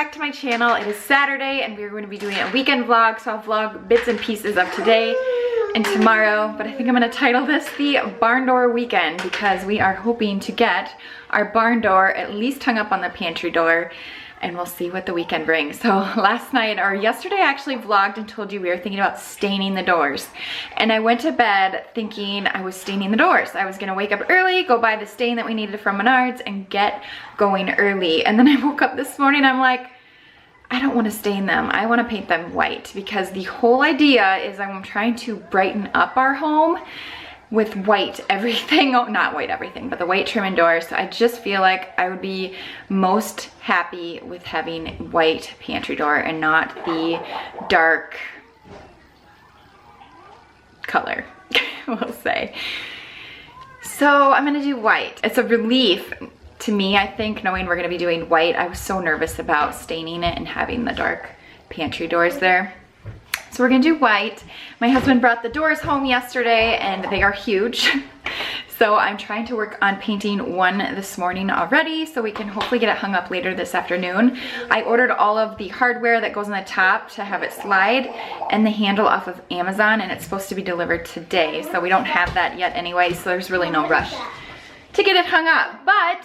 back to my channel. It is Saturday and we're going to be doing a weekend vlog, so I'll vlog bits and pieces of today and tomorrow, but I think I'm going to title this the barn door weekend because we are hoping to get our barn door at least hung up on the pantry door, and we'll see what the weekend brings. So last night, or yesterday, I actually vlogged and told you we were thinking about staining the doors. And I went to bed thinking I was staining the doors. I was gonna wake up early, go buy the stain that we needed from Menards, and get going early. And then I woke up this morning, I'm like, I don't wanna stain them. I wanna paint them white because the whole idea is I'm trying to brighten up our home with white everything, oh, not white everything, but the white trim and doors. So I just feel like I would be most happy with having white pantry door and not the dark color, we'll say. So I'm gonna do white. It's a relief to me, I think, knowing we're gonna be doing white. I was so nervous about staining it and having the dark pantry doors there. So we're gonna do white. My husband brought the doors home yesterday and they are huge. So I'm trying to work on painting one this morning already so we can hopefully get it hung up later this afternoon. I ordered all of the hardware that goes on the top to have it slide and the handle off of Amazon, and it's supposed to be delivered today. So we don't have that yet anyway, so there's really no rush to get it hung up. But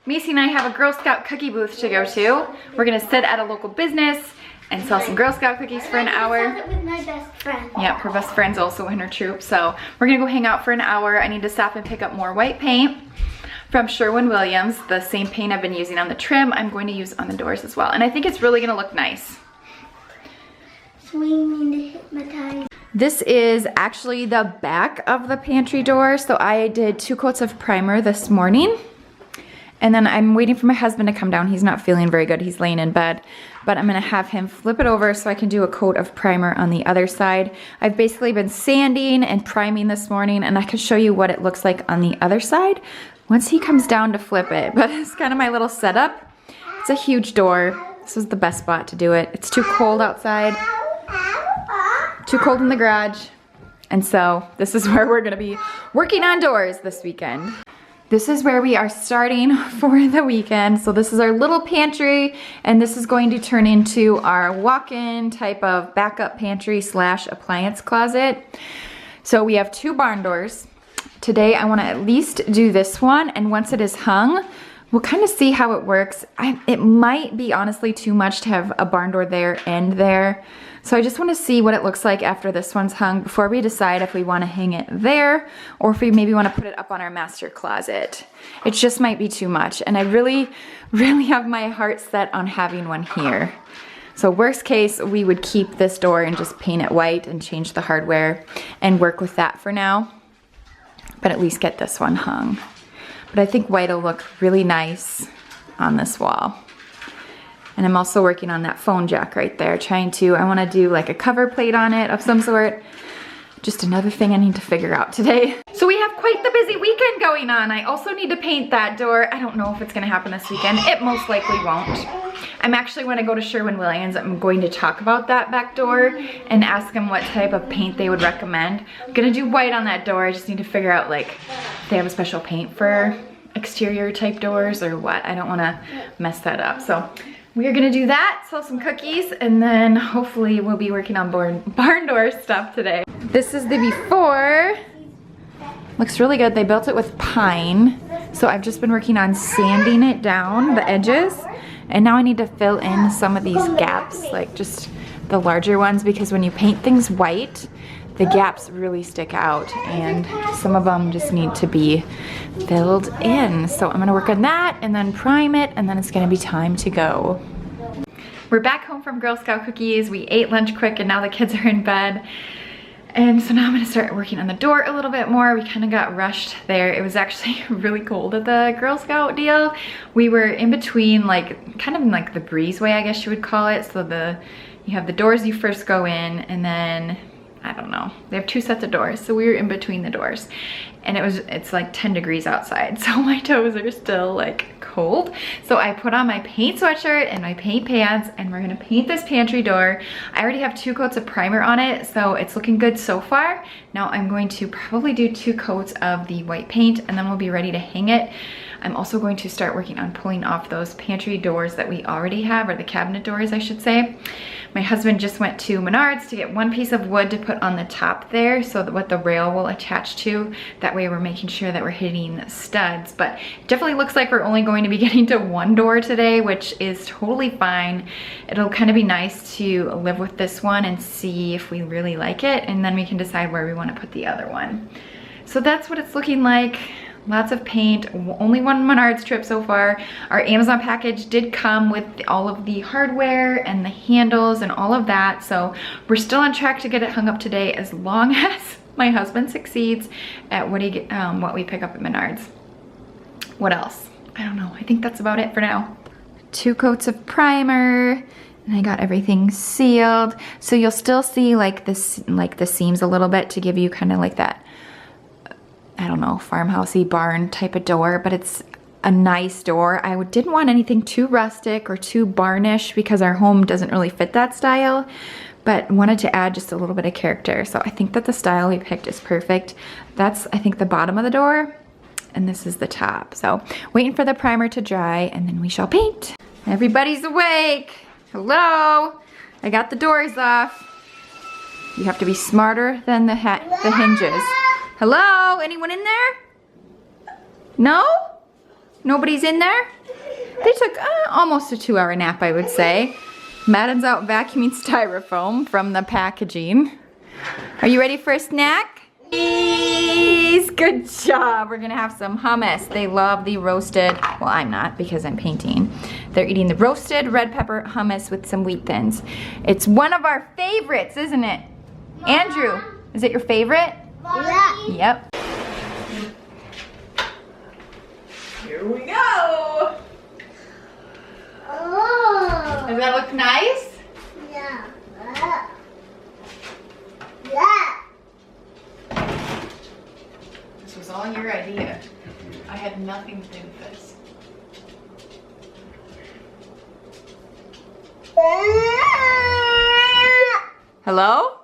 Macy and I have a Girl Scout cookie booth to go to. We're gonna sit at a local business and sell some Girl Scout cookies for an hour. With my best friend. Yep, her best friend's also in her troop. So we're gonna go hang out for an hour. I need to stop and pick up more white paint from Sherwin-Williams. The same paint I've been using on the trim, I'm going to use on the doors as well. And I think it's really gonna look nice. So we need to hypnotize. This is actually the back of the pantry door. So I did 2 coats of primer this morning. And then I'm waiting for my husband to come down. He's not feeling very good. He's laying in bed. But I'm gonna have him flip it over so I can do a coat of primer on the other side. I've basically been sanding and priming this morning, and I can show you what it looks like on the other side once he comes down to flip it. But it's kind of my little setup. It's a huge door. This is the best spot to do it. It's too cold outside. Too cold in the garage. And so this is where we're gonna be working on doors this weekend. This is where we are starting for the weekend. So this is our little pantry, and this is going to turn into our walk-in type of backup pantry slash appliance closet. So we have 2 barn doors. Today I want to at least do this one, and once it is hung, we'll kind of see how it works. It might be honestly too much to have a barn door there and there. So I just want to see what it looks like after this one's hung before we decide if we want to hang it there or if we maybe want to put it up on our master closet. It just might be too much, and I really, really have my heart set on having one here. So worst case, we would keep this door and just paint it white and change the hardware and work with that for now, but at least get this one hung. But I think white will look really nice on this wall. And I'm also working on that phone jack right there, I want to do like a cover plate on it of some sort. Just another thing I need to figure out today. So we have quite the busy weekend going on. I also need to paint that door. I don't know if it's gonna happen this weekend. It most likely won't. I'm actually, when I go to Sherwin-Williams, I'm going to talk about that back door and ask them what type of paint they would recommend. I'm gonna do white on that door. I just need to figure out like if they have a special paint for exterior type doors or what. I don't wanna mess that up. So we are gonna do that, sell some cookies, and then hopefully we'll be working on barn door stuff today. This is the before. Looks really good. They built it with pine. So I've just been working on sanding it down, the edges. And now I need to fill in some of these gaps, like just the larger ones, because when you paint things white, the gaps really stick out and some of them just need to be filled in. So I'm gonna work on that and then prime it, and then it's gonna be time to go. We're back home from Girl Scout cookies. We ate lunch quick and now the kids are in bed. And so now I'm gonna start working on the door a little bit more. We kind of got rushed there. It was actually really cold at the Girl Scout deal. We were in between, like, kind of in like the breezeway, I guess you would call it. So you have the doors you first go in, and then I don't know, they have 2 sets of doors, so we were in between the doors, and it's like 10 degrees outside, so my toes are still like cold. So I put on my paint sweatshirt and my paint pants, and we're gonna paint this pantry door. I already have 2 coats of primer on it, so it's looking good so far. Now I'm going to probably do 2 coats of the white paint, and then we'll be ready to hang it. I'm also going to start working on pulling off those pantry doors that we already have, or the cabinet doors, I should say. My husband just went to Menards to get one piece of wood to put on the top there so that what the rail will attach to. That way we're making sure that we're hitting studs. But it definitely looks like we're only going to be getting to one door today, which is totally fine. It'll kind of be nice to live with this one and see if we really like it, and then we can decide where we want to put the other one. So that's what it's looking like. Lots of paint, only one Menards trip so far. Our Amazon package did come with all of the hardware and the handles and all of that. So we're still on track to get it hung up today, as long as my husband succeeds at what we pick up at Menards. What else? I don't know. I think that's about it for now. 2 coats of primer, and I got everything sealed. So you'll still see like this, like the seams a little bit to give you kind of like that, I don't know, farmhousey barn type of door, but it's a nice door. I didn't want anything too rustic or too barnish because our home doesn't really fit that style, but wanted to add just a little bit of character. So I think that the style we picked is perfect. That's, I think, the bottom of the door, and this is the top. So waiting for the primer to dry, and then we shall paint. Everybody's awake. Hello. I got the doors off. You have to be smarter than the hinges. Hello? Anyone in there? No? Nobody's in there? They took almost a 2-hour nap, I would say. Madden's out vacuuming styrofoam from the packaging. Are you ready for a snack? Please. Good job. We're gonna have some hummus. They love the roasted, well, I'm not because I'm painting. They're eating the roasted red pepper hummus with some wheat thins. It's one of our favorites, isn't it? Mom. Andrew, is it your favorite? Yeah. Yep. Here we go. Oh. Does that look nice? Yeah. Yeah. This was all your idea. I had nothing to do with this. Hello?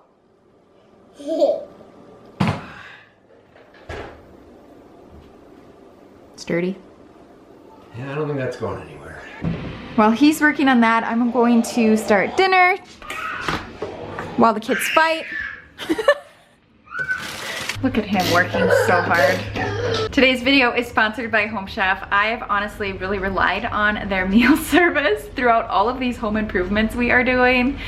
Sturdy. Yeah, I don't think that's going anywhere. While he's working on that, I'm going to start dinner while the kids fight. Look at him working so hard. Today's video is sponsored by Home Chef. I have honestly really relied on their meal service throughout all of these home improvements we are doing.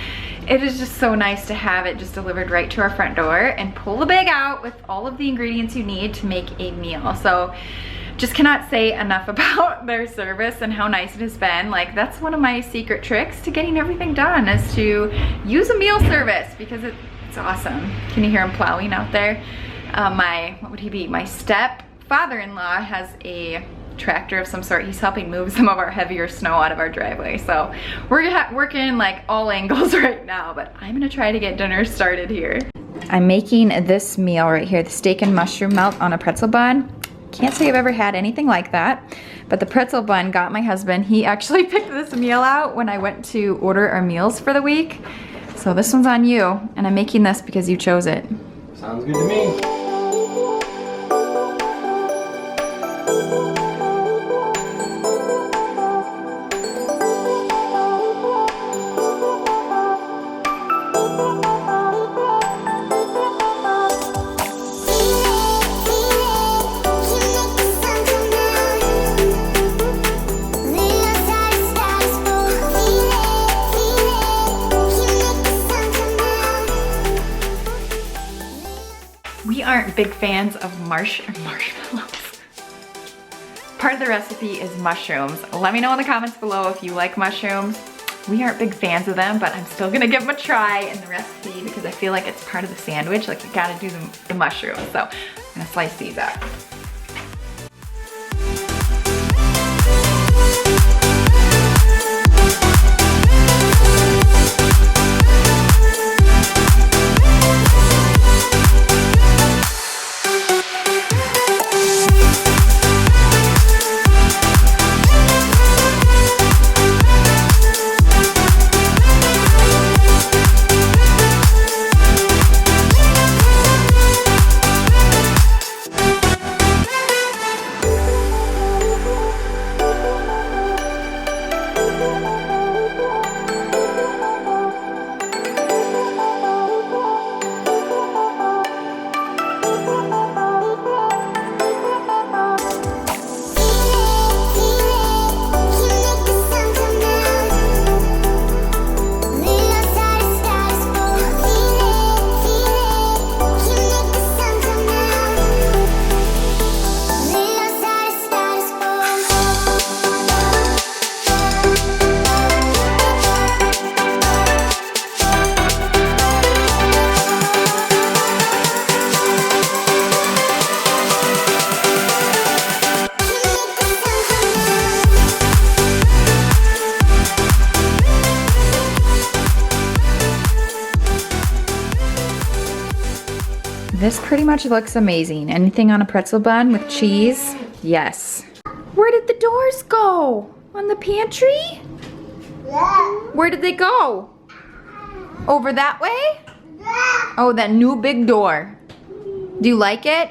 It is just so nice to have it just delivered right to our front door and pull the bag out with all of the ingredients you need to make a meal. So just cannot say enough about their service and how nice it has been. Like, that's one of my secret tricks to getting everything done, is to use a meal service, because it's awesome. Can you hear him plowing out there? What would he be? My step-father-in-law has a tractor of some sort. He's helping move some of our heavier snow out of our driveway. So we're working like all angles right now, but I'm gonna try to get dinner started here. I'm making this meal right here, the steak and mushroom melt on a pretzel bun. Can't say I've ever had anything like that, but the pretzel bun got my husband. He actually picked this meal out when I went to order our meals for the week. So this one's on you, and I'm making this because you chose it. Sounds good to me. We aren't big fans of marshmallows. Part of the recipe is mushrooms. Let me know in the comments below if you like mushrooms. We aren't big fans of them, but I'm still gonna give them a try in the recipe because I feel like it's part of the sandwich. Like, you gotta do the mushrooms. So I'm gonna slice these up. This pretty much looks amazing. Anything on a pretzel bun with cheese? Yes. Where did the doors go? On the pantry? Where did they go? Over that way? Oh, that new big door. Do you like it?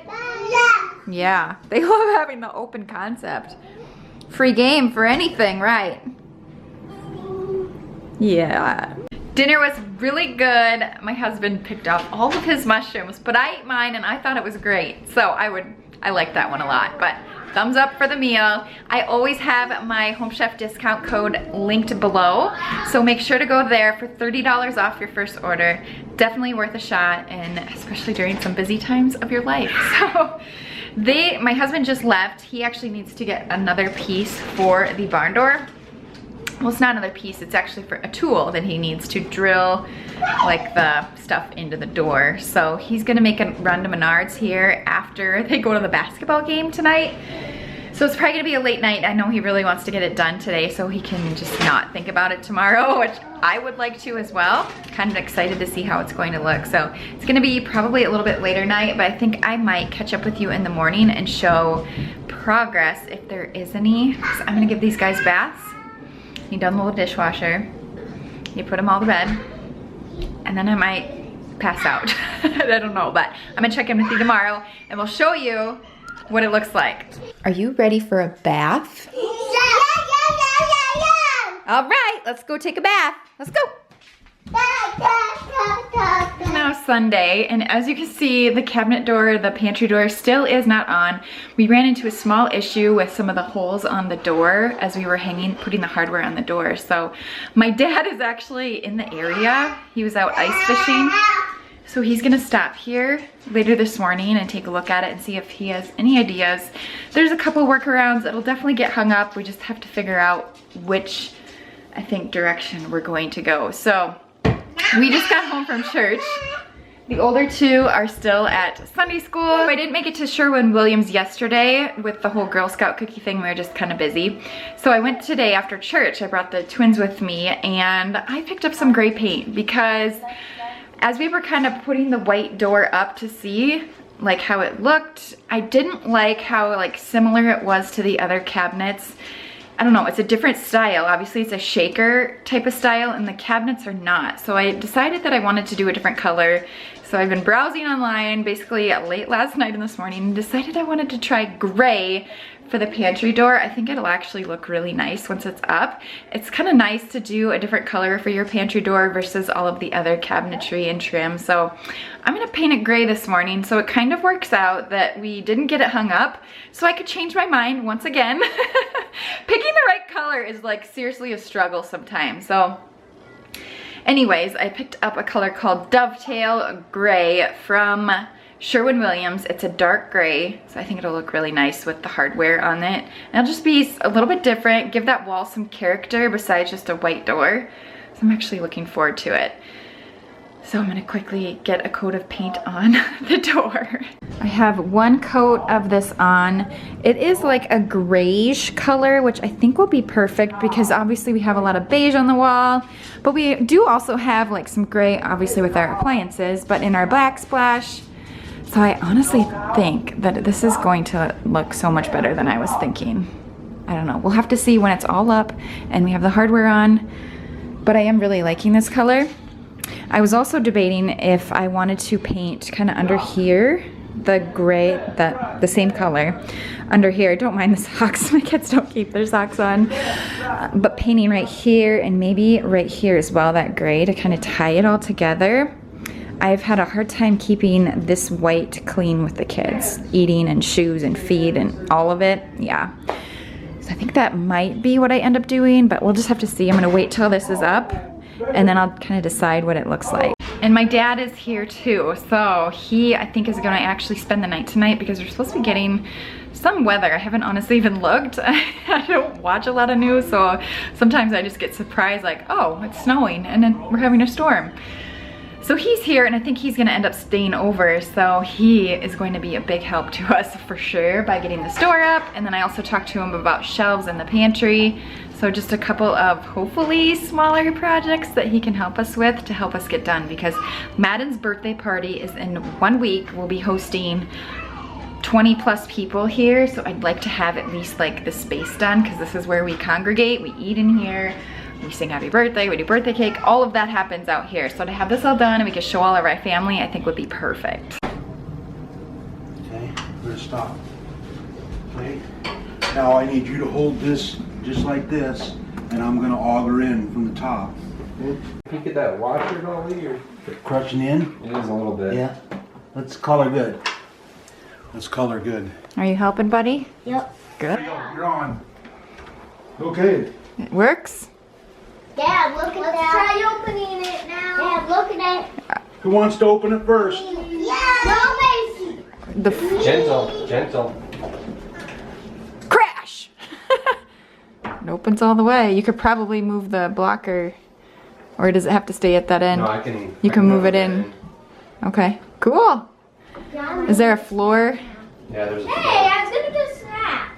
Yeah, they love having the open concept. Free game for anything, right? Yeah. Dinner was really good. My husband picked up all of his mushrooms, but I ate mine and I thought it was great. So I like that one a lot, but thumbs up for the meal. I always have my Home Chef discount code linked below. So make sure to go there for $30 off your first order. Definitely worth a shot, and especially during some busy times of your life. So my husband just left. He actually needs to get another piece for the barn door. Well, it's not another piece, it's actually for a tool that he needs to drill like the stuff into the door. So he's gonna make a run to Menards here after they go to the basketball game tonight. So it's probably gonna be a late night. I know he really wants to get it done today so he can just not think about it tomorrow, which I would like to as well. Kind of excited to see how it's going to look. So it's gonna be probably a little bit later night, but I think I might catch up with you in the morning and show progress if there is any. So I'm gonna give these guys baths. You unload the dishwasher, you put them all to bed, and then I might pass out. I don't know, but I'm gonna check in with you tomorrow and we'll show you what it looks like. Are you ready for a bath? Yeah. All right, let's go take a bath. Let's go. Now Sunday, and as you can see, the cabinet door, the pantry door still is not on. We ran into a small issue with some of the holes on the door as we were putting the hardware on the door. So my dad is actually in the area. He was out ice fishing. So he's gonna stop here later this morning and take a look at it and see if he has any ideas. There's a couple workarounds. It'll definitely get hung up. We just have to figure out which, I think, direction we're going to go. So we just got home from church. The older two are still at Sunday school. I didn't make it to Sherwin-Williams yesterday with the whole Girl Scout cookie thing. We were just kind of busy. So I went today after church. I brought the twins with me and I picked up some gray paint because as we were kind of putting the white door up to see like how it looked, I didn't like how like similar it was to the other cabinets. I don't know, it's a different style. Obviously it's a shaker type of style and the cabinets are not. So I decided that I wanted to do a different color. So I've been browsing online basically late last night and this morning and decided I wanted to try gray for the pantry door. I think it'll actually look really nice once it's up. It's kind of nice to do a different color for your pantry door versus all of the other cabinetry and trim. So I'm gonna paint it gray this morning. So it kind of works out that we didn't get it hung up so I could change my mind once again. Picking the right color is like seriously a struggle sometimes. So anyways, I picked up a color called Dovetail Gray from Sherwin-Williams. It's a dark gray, so I think it'll look really nice with the hardware on it. And it'll just be a little bit different, give that wall some character besides just a white door. So I'm actually looking forward to it. So I'm gonna quickly get a coat of paint on the door. I have one coat of this on. It is like a grayish color, which I think will be perfect because obviously we have a lot of beige on the wall, but we do also have like some gray, obviously with our appliances, but in our backsplash. So I honestly think that this is going to look so much better than I was thinking. I don't know, we'll have to see when it's all up and we have the hardware on, but I am really liking this color. I was also debating if I wanted to paint kind of under here, the gray, the same color under here. Don't mind the socks, my kids don't keep their socks on. But painting right here and maybe right here as well, that gray to kind of tie it all together. I've had a hard time keeping this white clean with the kids, eating and shoes and feed and all of it, yeah. So I think that might be what I end up doing, but we'll just have to see. I'm gonna wait till this is up and then I'll kind of decide what it looks like. And my dad is here too, so he, I think, is gonna actually spend the night tonight because we're supposed to be getting some weather. I haven't honestly even looked. I don't watch a lot of news, so sometimes I just get surprised like, oh, it's snowing and then we're having a storm. So he's here and I think he's gonna end up staying over. So he is going to be a big help to us for sure by getting the store up. And then I also talked to him about shelves in the pantry. So just a couple of hopefully smaller projects that he can help us with to help us get done, because Madden's birthday party is in 1 week. We'll be hosting 20 plus people here. So I'd like to have at least like the space done, because this is where we congregate, we eat in here. We sing happy birthday, we do birthday cake, all of that happens out here. So to have this all done and we can show all of our family, I think would be perfect. Okay, we're gonna stop. Okay, now I need you to hold this just like this, and I'm gonna auger in from the top. Can you get that washer at all, Lee, or? Crushing in? It is a little bit. Yeah. Let's color good. Let's color good. Are you helping, buddy? Yep. Good. You're on. Okay. It works? Dad, look at that. Let's try opening it now. Dad, look at it. Who wants to open it first? Yeah. No, Macy. Gentle, gentle. Crash! It opens all the way. You could probably move the blocker, or does it have to stay at that end? No, I can. You can move it in. Okay, cool. Is there a floor? Yeah, there's a Hey, floor. I was gonna get a snack.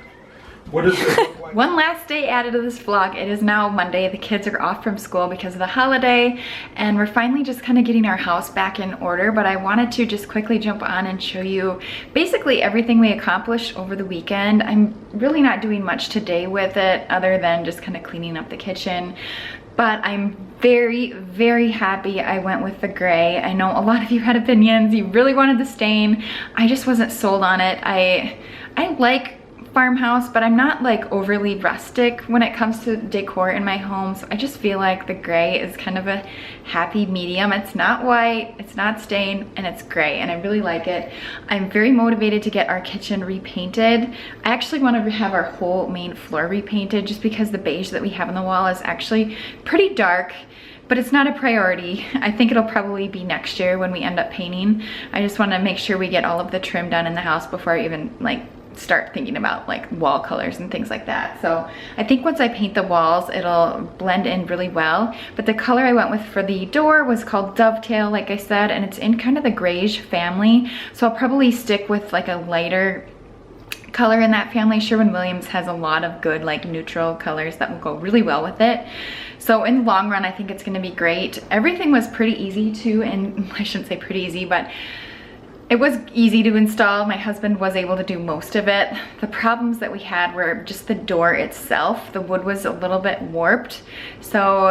What does it look like? One last day added to this vlog. It is now Monday. The kids are off from school because of the holiday, and we're finally just kind of getting our house back in order. But I wanted to just quickly jump on and show you basically everything we accomplished over the weekend. I'm really not doing much today with it other than just kind of cleaning up the kitchen. But I'm very, very happy I went with the gray. I know a lot of you had opinions. You really wanted the stain. I just wasn't sold on it. I like farmhouse, but I'm not like overly rustic when it comes to decor in my home. So I just feel like the gray is kind of a happy medium. It's not white, it's not stained, and it's gray, and I really like it. I'm very motivated to get our kitchen repainted. I actually want to have our whole main floor repainted, just because the beige that we have on the wall is actually pretty dark. But it's not a priority. I think it'll probably be next year when we end up painting. I just want to make sure we get all of the trim done in the house before I even like start thinking about like wall colors and things like that. So I think once I paint the walls, it'll blend in really well. But the color I went with for the door was called Dovetail, like I said, and it's in kind of the grayish family. So I'll probably stick with like a lighter color in that family. Sherwin-Williams has a lot of good like neutral colors that will go really well with it. So in the long run, I think it's gonna be great. Everything was pretty easy too, and I shouldn't say pretty easy, but it was easy to install. My husband was able to do most of it. The problems that we had were just the door itself. The wood was a little bit warped, so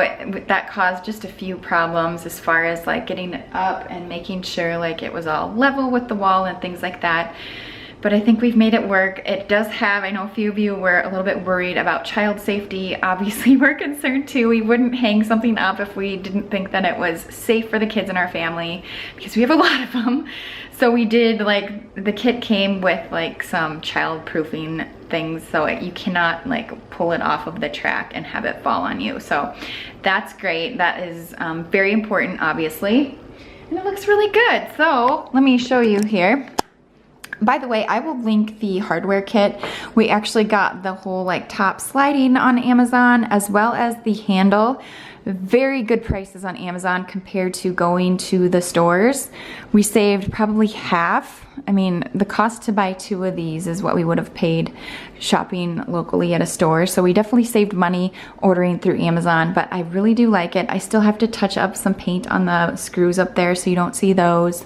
that caused just a few problems as far as like getting it up and making sure like it was all level with the wall and things like that. But I think we've made it work. It does have, I know a few of you were a little bit worried about child safety. Obviously we're concerned too. We wouldn't hang something up if we didn't think that it was safe for the kids in our family, because we have a lot of them. So we did, like, the kit came with like some child proofing things, so you cannot like pull it off of the track and have it fall on you. So that's great. That is very important, obviously. And it looks really good. So let me show you here. By the way, I will link the hardware kit. We actually got the whole like top sliding on Amazon, as well as the handle. Very good prices on Amazon compared to going to the stores. We saved probably half. I mean, the cost to buy 2 of these is what we would have paid shopping locally at a store. So we definitely saved money ordering through Amazon, but I really do like it. I still have to touch up some paint on the screws up there so you don't see those.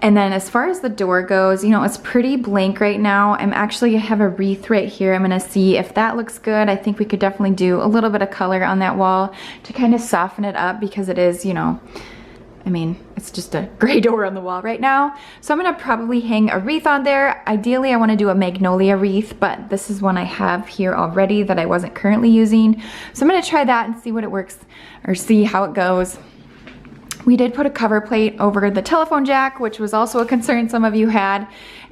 And then as far as the door goes, you know, it's pretty blank right now. I have a wreath right here. I'm gonna see if that looks good. I think we could definitely do a little bit of color on that wall to kind of soften it up, because it is, you know, I mean, it's just a gray door on the wall right now. So I'm gonna probably hang a wreath on there. Ideally, I wanna do a magnolia wreath, but this is one I have here already that I wasn't currently using. So I'm gonna try that and see what it works, or see how it goes. We did put a cover plate over the telephone jack, which was also a concern some of you had,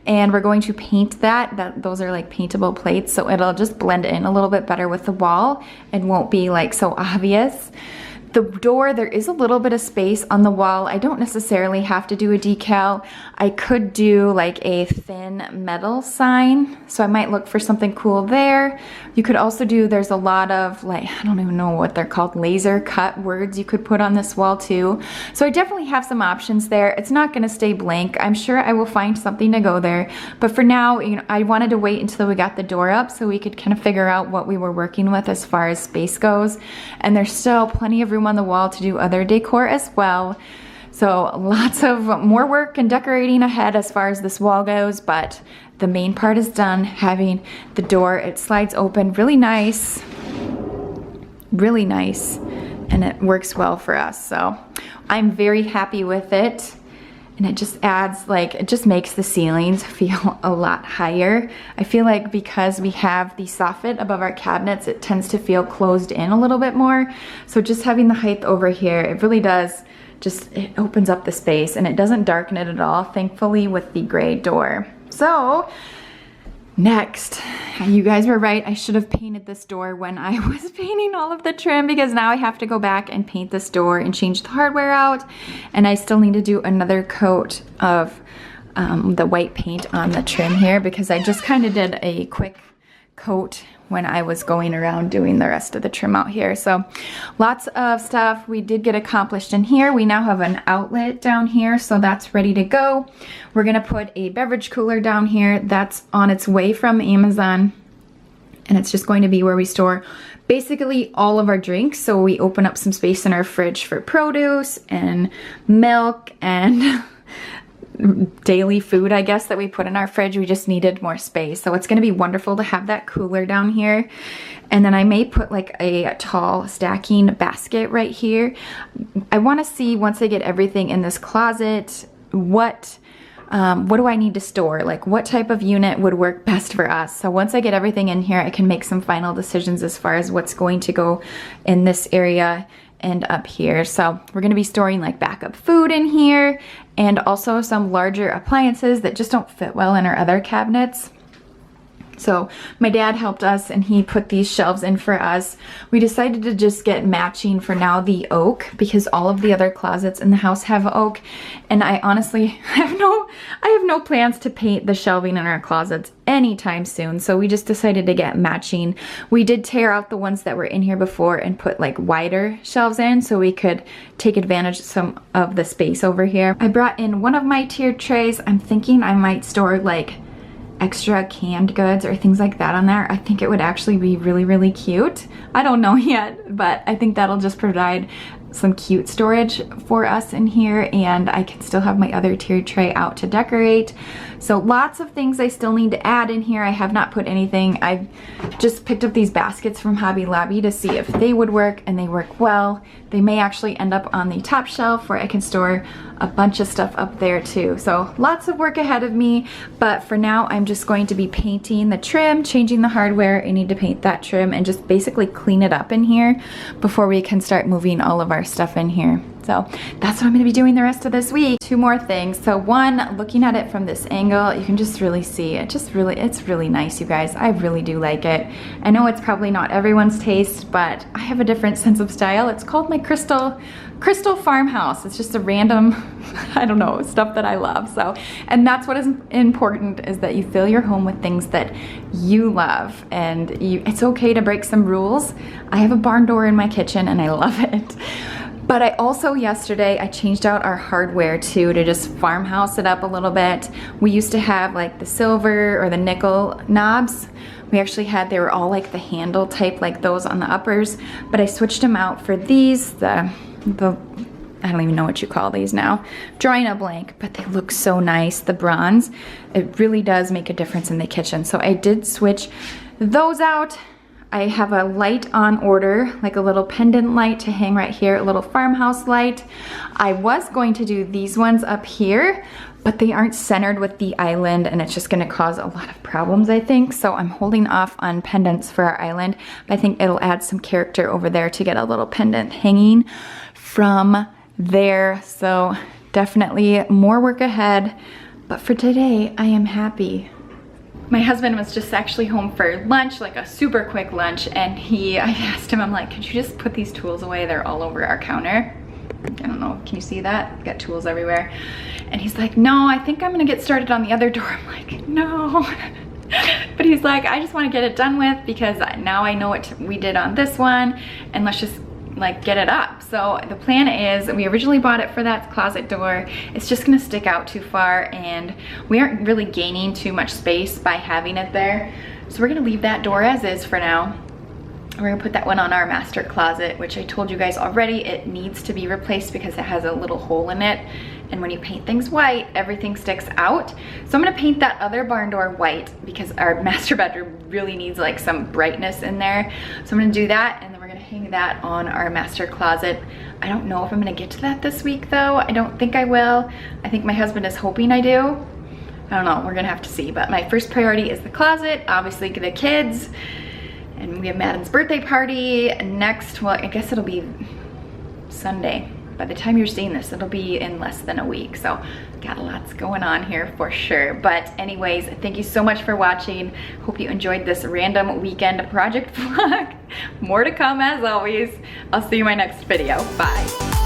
and we're going to paint that. Those are like paintable plates, so it'll just blend in a little bit better with the wall and won't be like so obvious. The door, there is a little bit of space on the wall. I don't necessarily have to do a decal. I could do like a thin metal sign, so I might look for something cool there. You could also do, there's a lot of like, I don't even know what they're called, laser cut words you could put on this wall too. So I definitely have some options there. It's not gonna stay blank. I'm sure I will find something to go there. But for now, you know, I wanted to wait until we got the door up so we could kind of figure out what we were working with as far as space goes. And there's still plenty of room on the wall to do other decor as well. So lots of more work and decorating ahead as far as this wall goes, but the main part is done. Having the door, it slides open really nice, and it works well for us. So I'm very happy with it. And it just adds, like, it just makes the ceilings feel a lot higher. I feel like because we have the soffit above our cabinets, it tends to feel closed in a little bit more. So just having the height over here, it really does just, it opens up the space and it doesn't darken it at all, thankfully, with the gray door. So next, you guys were right, I should have painted this door when I was painting all of the trim, because now I have to go back and paint this door and change the hardware out, and I still need to do another coat of the white paint on the trim here, because I just kind of did a quick coat when I was going around doing the rest of the trim out here. So lots of stuff we did get accomplished in here. We now have an outlet down here, so that's ready to go. We're gonna put a beverage cooler down here. That's on its way from Amazon, and it's just going to be where we store basically all of our drinks. So we open up some space in our fridge for produce and milk and daily food, I guess, that we put in our fridge. We just needed more space. So it's gonna be wonderful to have that cooler down here. And then I may put like a tall stacking basket right here. I wanna see, once I get everything in this closet, what do I need to store? Like, what type of unit would work best for us? So once I get everything in here, I can make some final decisions as far as what's going to go in this area and up here. So we're gonna be storing like backup food in here, and also some larger appliances that just don't fit well in our other cabinets. So my dad helped us and he put these shelves in for us. We decided to just get matching for now, the oak, because all of the other closets in the house have oak. And I honestly have no plans to paint the shelving in our closets anytime soon. So we just decided to get matching. We did tear out the ones that were in here before and put like wider shelves in so we could take advantage of some of the space over here. I brought in one of my tiered trays. I'm thinking I might store like extra canned goods or things like that on there. I think it would actually be really, really cute. I don't know yet, but I think that'll just provide some cute storage for us in here, and I can still have my other tiered tray out to decorate. So lots of things I still need to add in here. I have not put anything. I've just picked up these baskets from Hobby Lobby to see if they would work, and they work well. They may actually end up on the top shelf where I can store a bunch of stuff up there too. So lots of work ahead of me, but for now I'm just going to be painting the trim, changing the hardware. I need to paint that trim and just basically clean it up in here before we can start moving all of our stuff in here. So that's what I'm gonna be doing the rest of this week. Two more things. So one, looking at it from this angle, you can just really see it. It's really nice, you guys. I really do like it. I know it's probably not everyone's taste, but I have a different sense of style. It's called my Crystal Farmhouse. It's just a random, I don't know, stuff that I love. So, and that's what is important, is that you fill your home with things that you love, and it's okay to break some rules. I have a barn door in my kitchen and I love it. But I also, yesterday, I changed out our hardware too, to just farmhouse it up a little bit. We used to have like the silver or the nickel knobs. We actually had, they were all like the handle type, like those on the uppers, but I switched them out for these, the I don't even know what you call these now. Drawing a blank, but they look so nice, the bronze. It really does make a difference in the kitchen. So I did switch those out. I have a light on order, like a little pendant light to hang right here, a little farmhouse light. I was going to do these ones up here, but they aren't centered with the island, and it's just gonna cause a lot of problems, I think. So I'm holding off on pendants for our island, but I think it'll add some character over there to get a little pendant hanging from there. So definitely more work ahead, but for today, I am happy. my husband was just actually home for lunch, like a super quick lunch, and I asked him, I'm like, could you just put these tools away? They're all over our counter. I don't know, can you see that? Got tools everywhere. And he's like, no, I think I'm gonna get started on the other door. I'm like, no. But he's like, I just wanna get it done with because now I know what we did on this one, and let's just like get it up. So the plan is, we originally bought it for that closet door. It's just gonna stick out too far, and we aren't really gaining too much space by having it there. So we're gonna leave that door as is for now. We're gonna put that one on our master closet, which I told you guys already, it needs to be replaced because it has a little hole in it. And when you paint things white, everything sticks out. So I'm gonna paint that other barn door white because our master bedroom really needs like some brightness in there. So I'm gonna do that, and then we're gonna hang that on our master closet. I don't know if I'm gonna get to that this week though. I don't think I will. I think my husband is hoping I do. I don't know, we're gonna have to see. But my first priority is the closet, obviously the kids, and we have Madden's birthday party next, well, I guess it'll be Sunday. By the time you're seeing this, it'll be in less than a week. So got lots going on here for sure. But anyways, thank you so much for watching. Hope you enjoyed this random weekend project vlog. More to come as always. I'll see you in my next video. Bye.